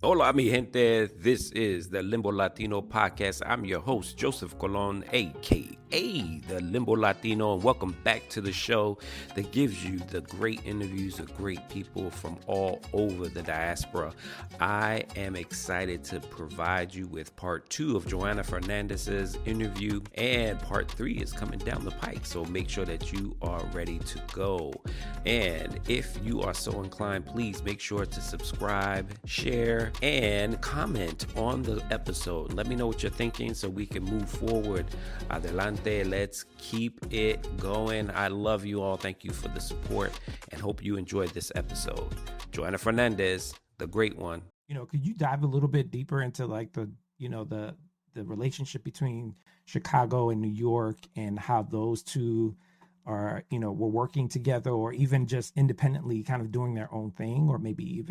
Hola, mi gente. This is the Limbo Latino podcast. I'm your host, Joseph Colon, a.k.a. the Limbo Latino, and welcome back to the show that gives you the great interviews of great people from all over the diaspora. I am excited to provide you with part 2 of Johanna Fernández's interview, and part 3 is coming down the pike, so make sure that you are ready to go. And if you are so inclined, please make sure to subscribe, share, and comment on the episode. Let me know what you're thinking so we can move forward. Adelante, let's keep it going. I love you all. Thank you for the support and hope you enjoyed this episode. Johanna Fernández, the great one. Could you dive a little bit deeper into like the relationship between Chicago and New York and how those two are, were working together, or even just independently kind of doing their own thing, or maybe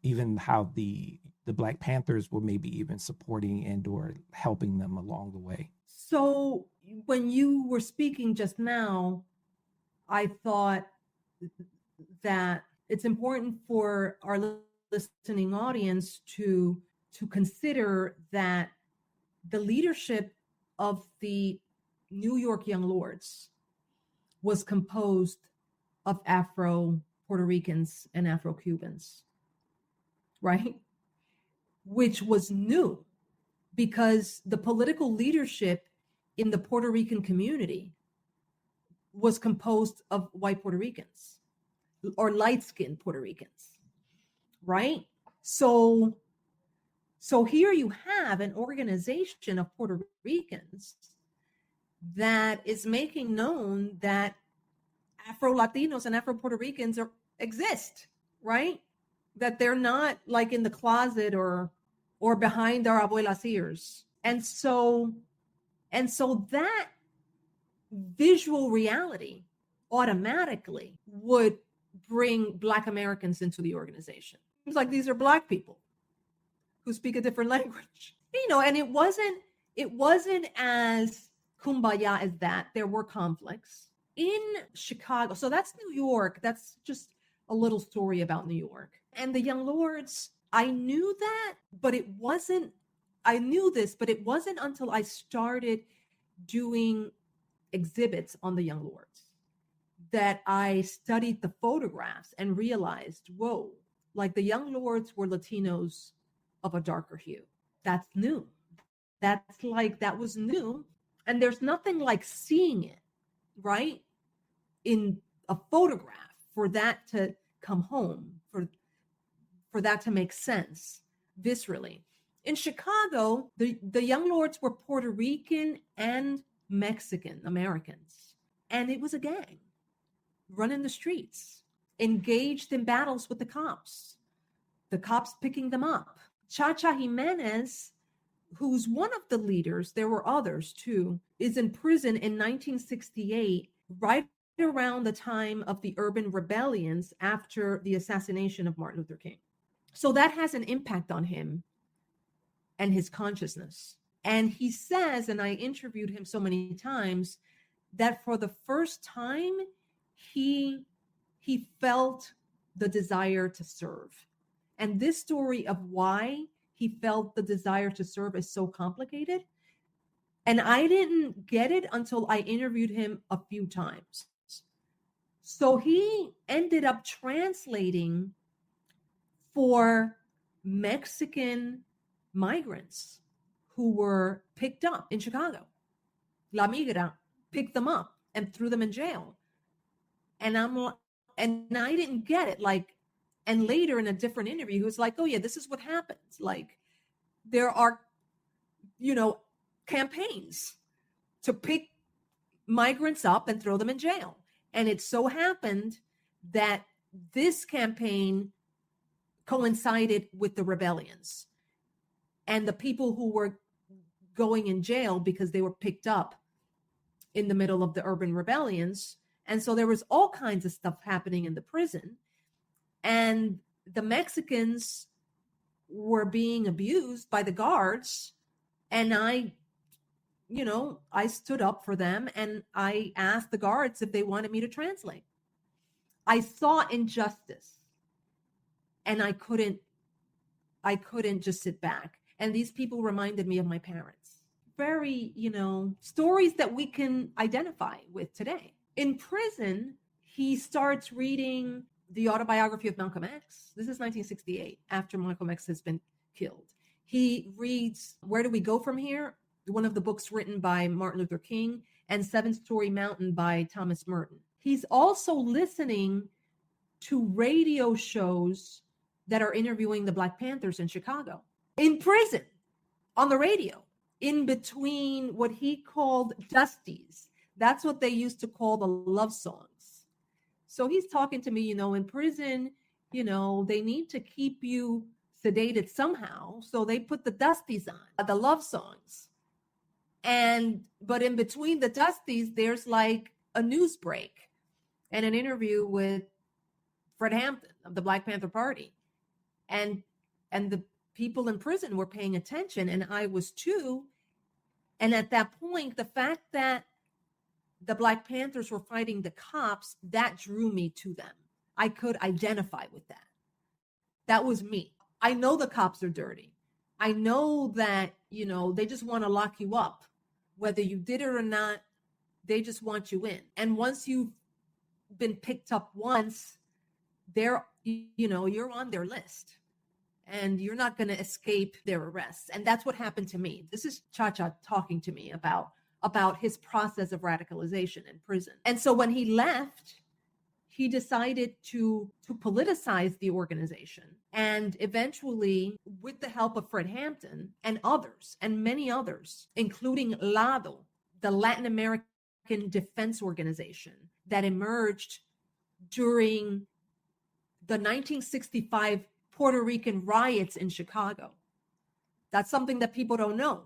even how the Black Panthers were maybe even supporting and or helping them along the way? So when you were speaking just now, I thought that it's important for our listening audience to consider that the leadership of the New York Young Lords was composed of Afro-Puerto Ricans and Afro-Cubans, right? Which was new because the political leadership in the Puerto Rican community was composed of white Puerto Ricans or light-skinned Puerto Ricans, right? So here you have an organization of Puerto Ricans that is making known that Afro-Latinos and Afro-Puerto Ricans exist, right? That they're not like in the closet or behind our abuela's ears. And so that visual reality automatically would bring Black Americans into the organization. It's like these are Black people who speak a different language, and it wasn't as kumbaya as that. There were conflicts in Chicago. So that's New York. That's just a little story about New York. And the Young Lords, I knew that, but it wasn't until I started doing exhibits on the Young Lords that I studied the photographs and realized, whoa, like the Young Lords were Latinos of a darker hue. That's new. That was new. And there's nothing like seeing it, right? In a photograph for that to come home, for that to make sense viscerally. In Chicago, the Young Lords were Puerto Rican and Mexican Americans. And it was a gang running the streets, engaged in battles with the cops picking them up. Cha-Cha Jimenez, who's one of the leaders, there were others too, is in prison in 1968, right around the time of the urban rebellions after the assassination of Martin Luther King. So that has an impact on him and his consciousness. And he says, and I interviewed him so many times, that for the first time, he felt the desire to serve. And this story of why he felt the desire to serve is so complicated. And I didn't get it until I interviewed him a few times. So he ended up translating for Mexican migrants who were picked up in Chicago. La Migra picked them up and threw them in jail. And I didn't get it. And later in a different interview, he was like, oh yeah, this is what happens. Like there are, campaigns to pick migrants up and throw them in jail. And it so happened that this campaign coincided with the rebellions and the people who were going in jail because they were picked up in the middle of the urban rebellions. And so there was all kinds of stuff happening in the prison. And the Mexicans were being abused by the guards. And I stood up for them and I asked the guards if they wanted me to translate. I saw injustice and I couldn't I couldn't just sit back. And these people reminded me of my parents. Very, stories that we can identify with today. In prison, he starts reading the autobiography of Malcolm X. This is 1968, after Malcolm X has been killed. He reads Where Do We Go From Here? One of the books written by Martin Luther King, and Seven Story Mountain by Thomas Merton. He's also listening to radio shows that are interviewing the Black Panthers in Chicago, in prison, on the radio, in between what he called dusties. That's what they used to call the love songs. So he's talking to me, in prison, they need to keep you sedated somehow. So they put the dusties on, the love songs. But in between the dusties, there's like a news break and an interview with Fred Hampton of the Black Panther Party. And the people in prison were paying attention, and I was too. And at that point, the fact that the Black Panthers were fighting the cops, that drew me to them. I could identify with that. That was me. I know the cops are dirty. I know that, they just want to lock you up. Whether you did it or not, they just want you in. And once you've been picked up once, you're on their list. And you're not going to escape their arrests. And that's what happened to me. This is Cha-Cha talking to me about his process of radicalization in prison. And so when he left, he decided to politicize the organization. And eventually, with the help of Fred Hampton and others, and many others, including LADO, the Latin American Defense Organization that emerged during the 1965 Puerto Rican riots in Chicago. That's something that people don't know,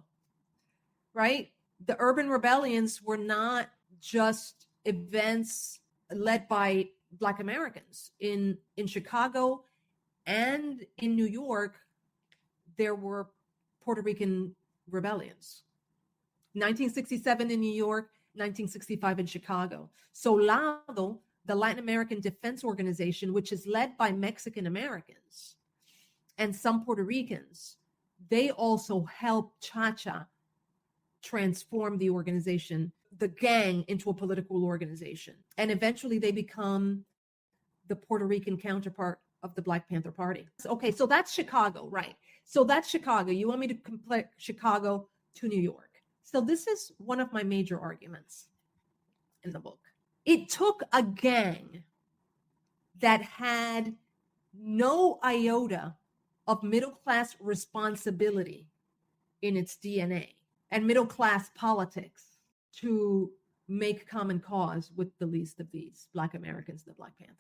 right? The urban rebellions were not just events led by Black Americans. In Chicago and in New York, there were Puerto Rican rebellions. 1967 in New York, 1965 in Chicago. So LADO, the Latin American Defense Organization, which is led by Mexican Americans and some Puerto Ricans, they also helped Cha-Cha transform the organization, the gang, into a political organization. And eventually they become the Puerto Rican counterpart of the Black Panther Party. Okay, so that's Chicago, right? So that's Chicago. You want me to compare Chicago to New York. So this is one of my major arguments in the book. It took a gang that had no iota of middle-class responsibility in its DNA and middle-class politics to make common cause with the least of these Black Americans, the Black Panthers.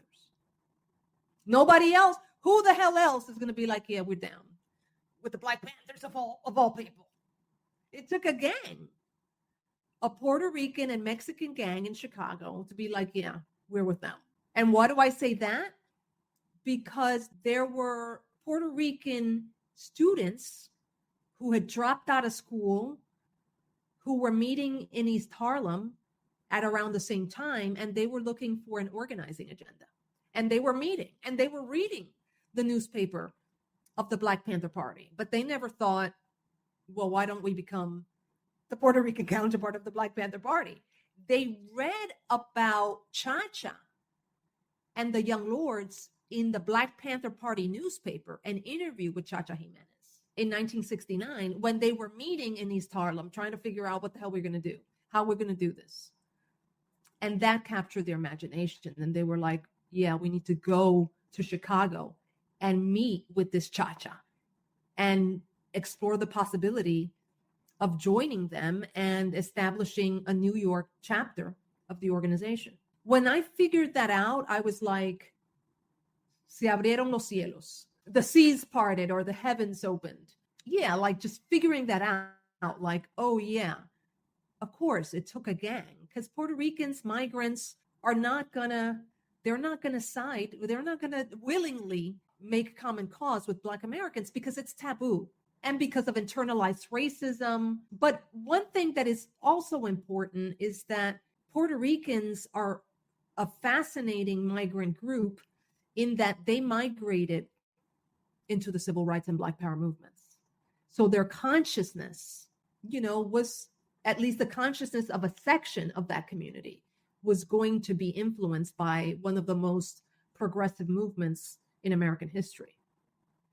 Nobody else, who the hell else is going to be like, yeah, we're down with the Black Panthers of all people? It took a gang, a Puerto Rican and Mexican gang in Chicago, to be like, yeah, we're with them. And why do I say that? Because there were Puerto Rican students who had dropped out of school, who were meeting in East Harlem at around the same time, and they were looking for an organizing agenda. And they were meeting, and they were reading the newspaper of the Black Panther Party. But they never thought, well, why don't we become the Puerto Rican counterpart of the Black Panther Party? They read about Cha-Cha and the Young Lords in the Black Panther Party newspaper, an interview with Cha-Cha Jimenez in 1969, when they were meeting in East Harlem, trying to figure out what the hell we're going to do, how we're going to do this. And that captured their imagination. And they were like, yeah, we need to go to Chicago and meet with this Cha-Cha and explore the possibility of joining them and establishing a New York chapter of the organization. When I figured that out, I was like, se abrieron los cielos. The seas parted or the heavens opened. Yeah, like just figuring that out, like, oh yeah, of course it took a gang, because Puerto Ricans, migrants they're not gonna willingly make common cause with Black Americans because it's taboo and because of internalized racism. But one thing that is also important is that Puerto Ricans are a fascinating migrant group in that they migrated into the civil rights and Black Power movements. So their consciousness, was at least the consciousness of a section of that community was going to be influenced by one of the most progressive movements in American history,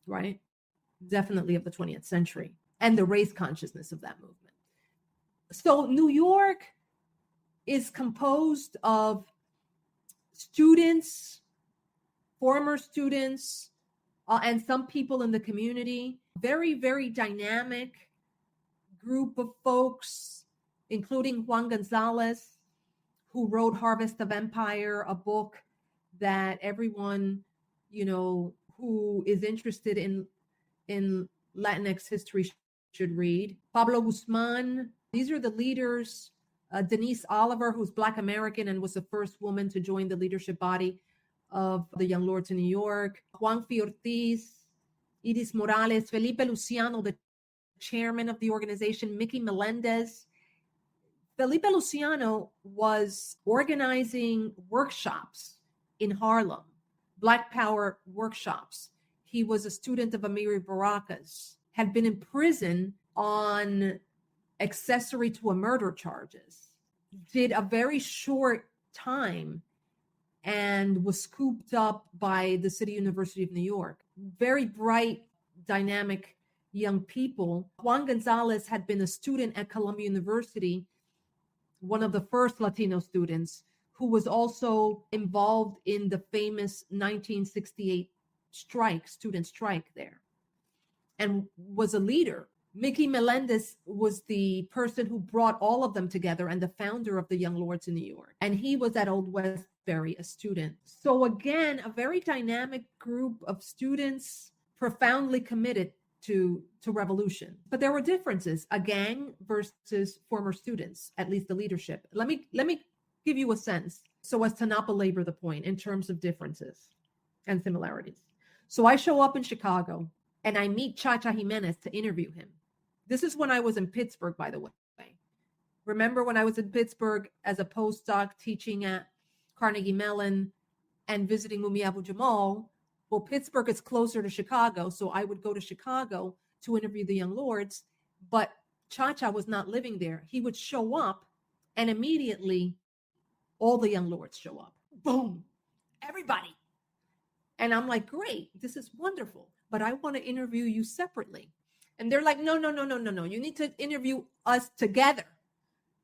right? Definitely of the 20th century, and the race consciousness of that movement. So New York is composed of students, former students, and some people in the community. Very, very dynamic group of folks, including Juan Gonzalez, who wrote Harvest of Empire, a book that everyone, who is interested in Latinx history should read. Pablo Guzman. These are the leaders. Denise Oliver, who's Black American and was the first woman to join the leadership body of the Young Lords in New York. Juan F. Ortiz, Iris Morales, Felipe Luciano, the chairman of the organization, Mickey Melendez. Felipe Luciano was organizing workshops in Harlem, Black Power workshops. He was a student of Amiri Baraka's, had been in prison on accessory to a murder charges, did a very short time and was scooped up by the City University of New York. Very bright, dynamic young people. Juan Gonzalez had been a student at Columbia University, one of the first Latino students, who was also involved in the famous 1968 student strike there, and was a leader. Mickey Melendez was the person who brought all of them together and the founder of the Young Lords in New York. And he was at Old Westbury, a student. So again, a very dynamic group of students, profoundly committed to revolution. But there were differences, a gang versus former students, at least the leadership. Let me give you a sense so as to not belabor the point in terms of differences and similarities. So I show up in Chicago and I meet Chacha Jimenez to interview him. This is when I was in Pittsburgh, by the way. Remember when I was in Pittsburgh as a postdoc teaching at Carnegie Mellon and visiting Mumia Abu-Jamal? Well, Pittsburgh is closer to Chicago, so I would go to Chicago to interview the Young Lords, but Chacha was not living there. He would show up, and immediately all the Young Lords show up. Boom, everybody. And I'm like, great, this is wonderful, but I want to interview you separately. And they're like, no. You need to interview us together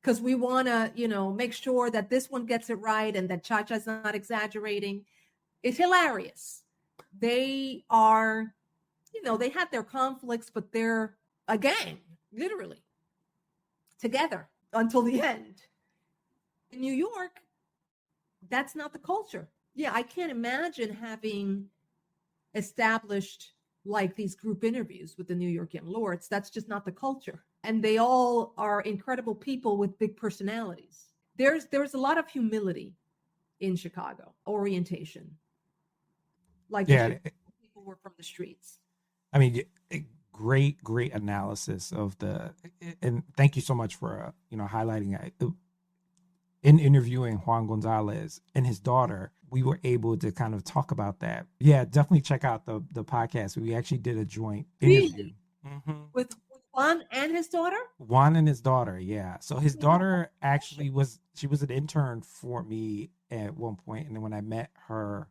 because we want to, make sure that this one gets it right and that Chacha's not exaggerating. It's hilarious. They are, they have their conflicts, but they're a gang, literally, together until the end. In New York, that's not the culture. Yeah, I can't imagine having established like these group interviews with the New York Young Lords. That's just not the culture. And they all are incredible people with big personalities. There's a lot of humility in Chicago, orientation. Like people were from the streets. I mean, great analysis of and thank you so much for, highlighting it. In interviewing Juan Gonzalez and his daughter, we were able to kind of talk about that. Yeah, definitely check out the podcast. We actually did a joint interview. Really? Mm-hmm. With Juan and his daughter? Juan and his daughter, yeah. So his daughter actually was an intern for me at one point, and then when I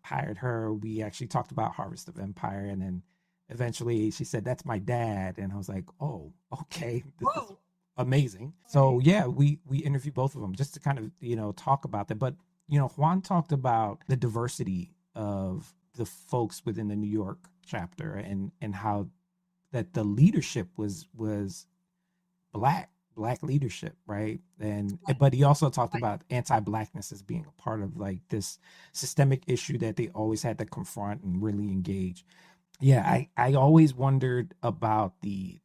hired her, we actually talked about Harvest of Empire, and then eventually she said, "That's my dad," and I was like, "Oh, okay, this is amazing." So yeah, we interviewed both of them just to kind of talk about that. But Juan talked about the diversity of the folks within the New York chapter and how that the leadership was black leadership, right? But he also talked about anti-blackness as being a part of like this systemic issue that they always had to confront and really engage. Yeah, I always wondered about the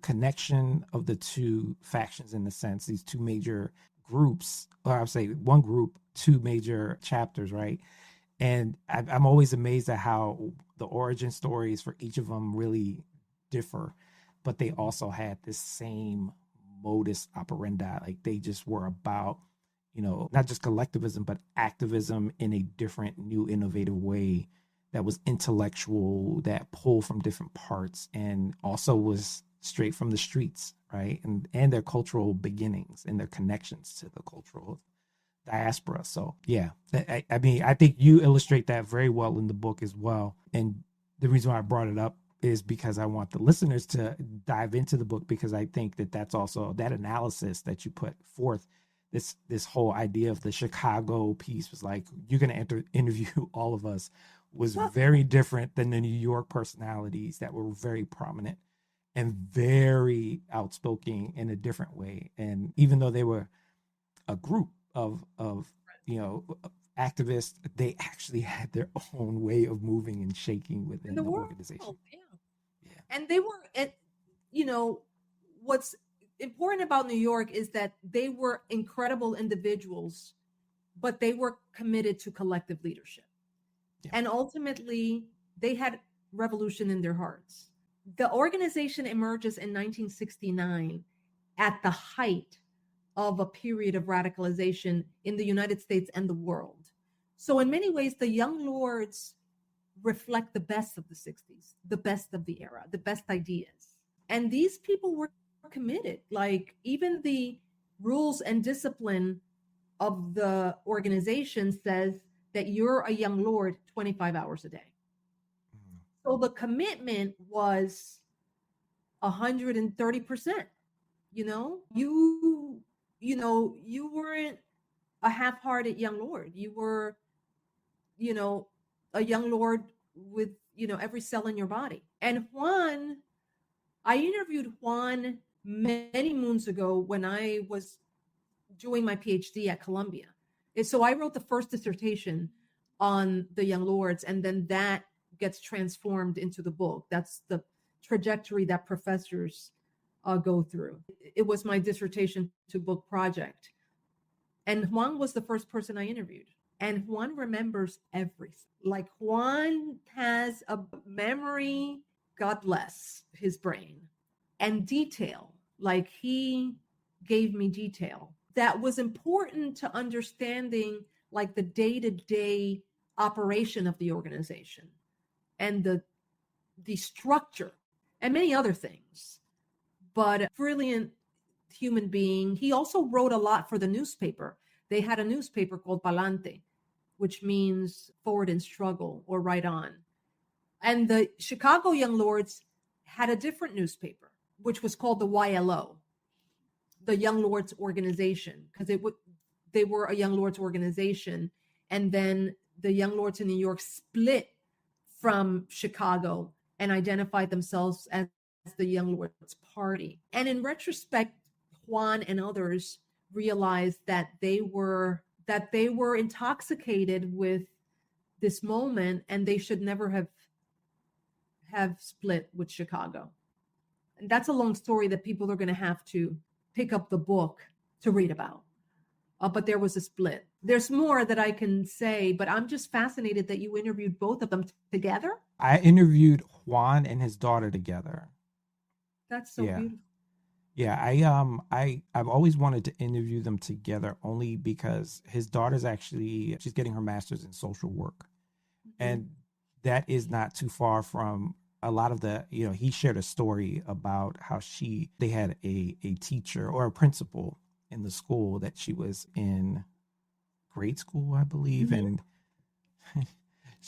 connection of the two factions, in the sense, these two major groups, or I would say one group, two major chapters, right? And I'm always amazed at how the origin stories for each of them really differ, but they also had this same modus operandi. Like they just were about, not just collectivism, but activism in a different, new, innovative way that was intellectual, that pulled from different parts, and also was straight from the streets, right? And their cultural beginnings and their connections to the cultural diaspora. So yeah, I mean, I think you illustrate that very well in the book as well. And the reason why I brought it up is because I want the listeners to dive into the book, because I think that that's also that analysis that you put forth. This whole idea of the Chicago piece was like, you're going to interview all of us, was very different than the New York personalities that were very prominent and very outspoken in a different way. And even though they were a group of activists, they actually had their own way of moving and shaking within the world, organization. yeah. And they were what's important about New York is that they were incredible individuals, but they were committed to collective leadership. Yeah. And ultimately, they had revolution in their hearts. The organization emerges in 1969 at the height of a period of radicalization in the United States and the world. So in many ways, the Young Lords reflect the best of the 60s, the best of the era, the best ideas. And these people were committed. Like, even the rules and discipline of the organization says that you're a Young Lord 25 hours a day. So the commitment was 130%. You weren't a half-hearted Young Lord. You were, a Young Lord with, every cell in your body. And I interviewed Juan many moons ago when I was doing my Ph.D. at Columbia. And so I wrote the first dissertation on the Young Lords, and then that gets transformed into the book. That's the trajectory that professors go through. It was my dissertation to book project. And Juan was the first person I interviewed. And Juan remembers everything. Like, Juan has a memory, God bless his brain, and detail. Like, he gave me detail that was important to understanding, like, the day-to-day operation of the organization and the structure and many other things. But a brilliant human being. He also wrote a lot for the newspaper. They had a newspaper called Palante, which means forward in struggle or right on. And the Chicago Young Lords had a different newspaper, which was called the YLO, the Young Lords Organization, because they were a Young Lords organization. And then the Young Lords in New York split from Chicago and identified themselves as the Young Lords Party. And in retrospect, Juan and others realized that they were intoxicated with this moment, and they should never have split with Chicago. And that's a long story that people are going to have to pick up the book to read about. But there was a split. There's more that I can say, but I'm just fascinated that you interviewed both of them together. I interviewed Juan and his daughter together. That's so beautiful. Yeah, I've always wanted to interview them together, only because his daughter's she's getting her master's in social work. Mm-hmm. And that is not too far from a lot of he shared a story about how they had a teacher or a principal in the school that she was in grade school, I believe. Mm-hmm.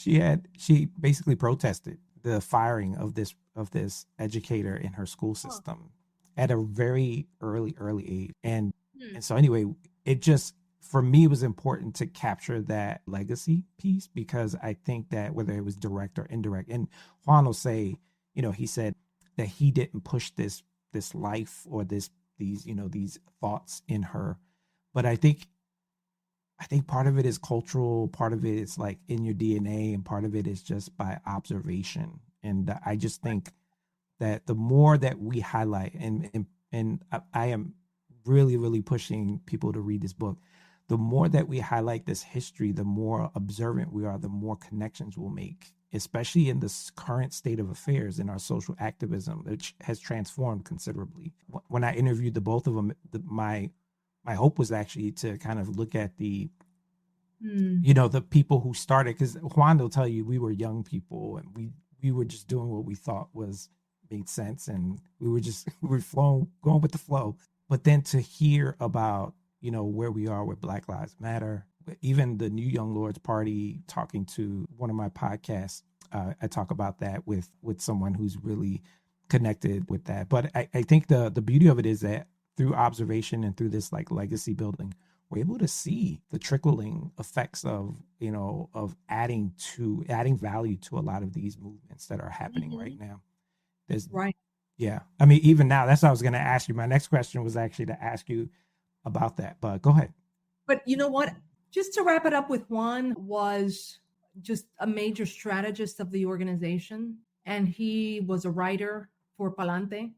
And she basically protested the firing of this educator in her school system at a very early age. And so anyway, it just, for me, it was important to capture that legacy piece, because I think that whether it was direct or indirect, and Juan will say, he said that he didn't push this life or these thoughts in her. But I think part of it is cultural, part of it is like in your DNA, and part of it is just by observation. And I just think that the more that we highlight, and I am really, really pushing people to read this book, the more that we highlight this history, the more observant we are, the more connections we'll make, especially in this current state of affairs in our social activism, which has transformed considerably. When I interviewed the both of them, my hope was actually to kind of look at the You know, the people who started, because Juan will tell you we were young people and we were just doing what we thought made sense, and we were going with the flow. But then to hear about, you know, where we are with Black Lives Matter, even the New Young Lords Party, talking to one of my podcasts, I talk about that with someone who's really connected with that. But I think the beauty of it is that through observation and through this like legacy building, we're able to see the trickling effects of, you know, of adding value to a lot of these movements that are happening right now. Right. Yeah. I mean, even now, that's what I was going to ask you. My next question was actually to ask you about that, but go ahead. But you know what? Just to wrap it up with, Juan was just a major strategist of the organization. And he was a writer for Palante,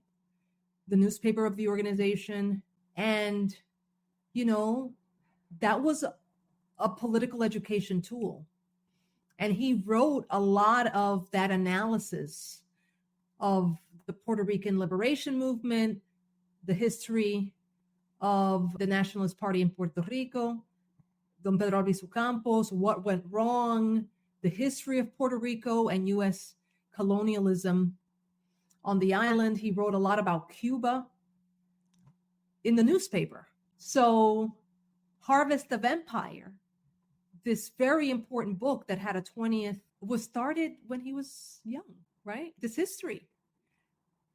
the newspaper of the organization. And, you know, that was a political education tool. And he wrote a lot of that analysis of the Puerto Rican liberation movement, the history of the Nationalist Party in Puerto Rico, Don Pedro Albizu Campos, what went wrong, the history of Puerto Rico and U.S. colonialism on the island. He wrote a lot about Cuba in the newspaper. So Harvest of Empire, this very important book that had a 20th, was started when he was young, right? This history.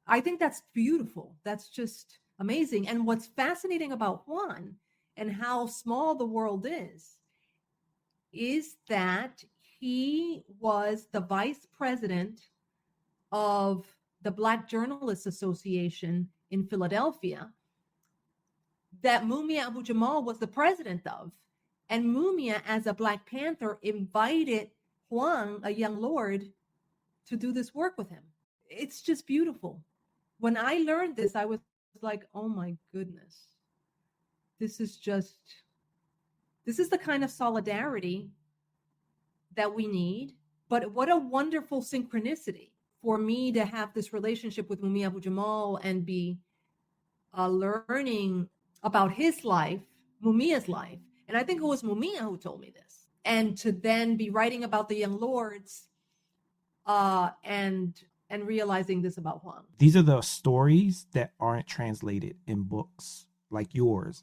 I think that's beautiful. That's just amazing. And what's fascinating about Juan and how small the world is that he was the vice president of the Black Journalists Association in Philadelphia that Mumia Abu-Jamal was the president of. And Mumia, as a Black Panther, invited Juan, a young lord, to do this work with him. It's just beautiful. When I learned this, I was like, oh my goodness. This is the kind of solidarity that we need. But what a wonderful synchronicity for me to have this relationship with Mumia Abu-Jamal and be learning about his life, Mumia's life. And I think it was Mumia who told me this. And to then be writing about the Young Lords and realizing this about Juan. These are the stories that aren't translated in books like yours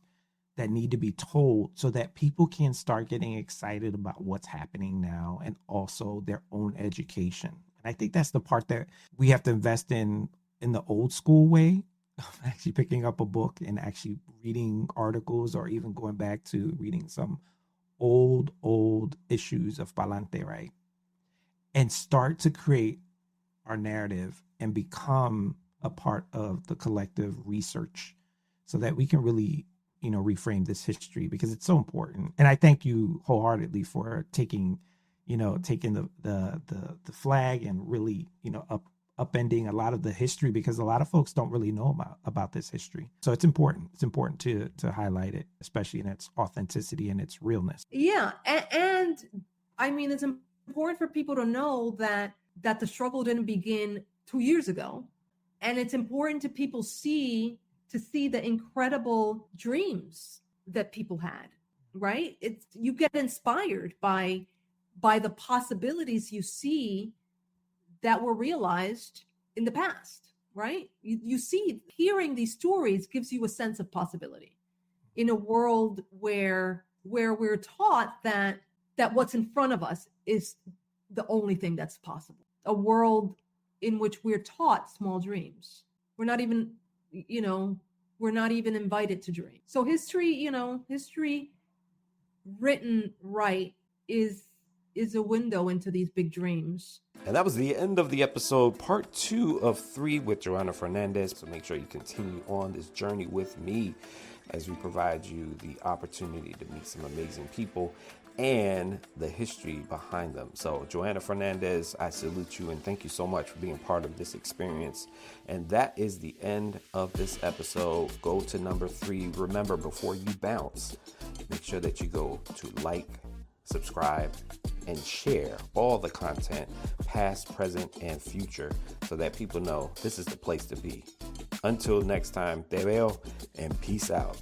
that need to be told so that people can start getting excited about what's happening now and also their own education. And I think that's the part that we have to invest in the old school way of actually picking up a book and actually reading articles or even going back to reading some old issues of Palante, right? And start to create our narrative and become a part of the collective research so that we can really, you know, reframe this history, because it's so important. And I thank you wholeheartedly for taking the flag and really, you know, upending a lot of the history, because a lot of folks don't really know about this history. So it's important. It's important to highlight it, especially in its authenticity and its realness. Yeah. And I mean, it's important for people to know that the struggle didn't begin 2 years ago. And it's important to people to see the incredible dreams that people had, right? You get inspired by the possibilities you see that were realized in the past, right? You see, hearing these stories gives you a sense of possibility in a world where we're taught that what's in front of us is the only thing that's possible. A world in which we're taught small dreams. We're not even invited to dream. So history written right is a window into these big dreams. And that was the end of the episode, part 2 of 3 with Johanna Fernández. So make sure you continue on this journey with me as we provide you the opportunity to meet some amazing people and the history behind them. So Johanna Fernández, I salute you and thank you so much for being part of this experience. And that is the end of this episode. Go to number 3. Remember, before you bounce, make sure that you go to like, subscribe, and share all the content, past, present, and future, so that people know this is the place to be. Until next time, te veo and peace out.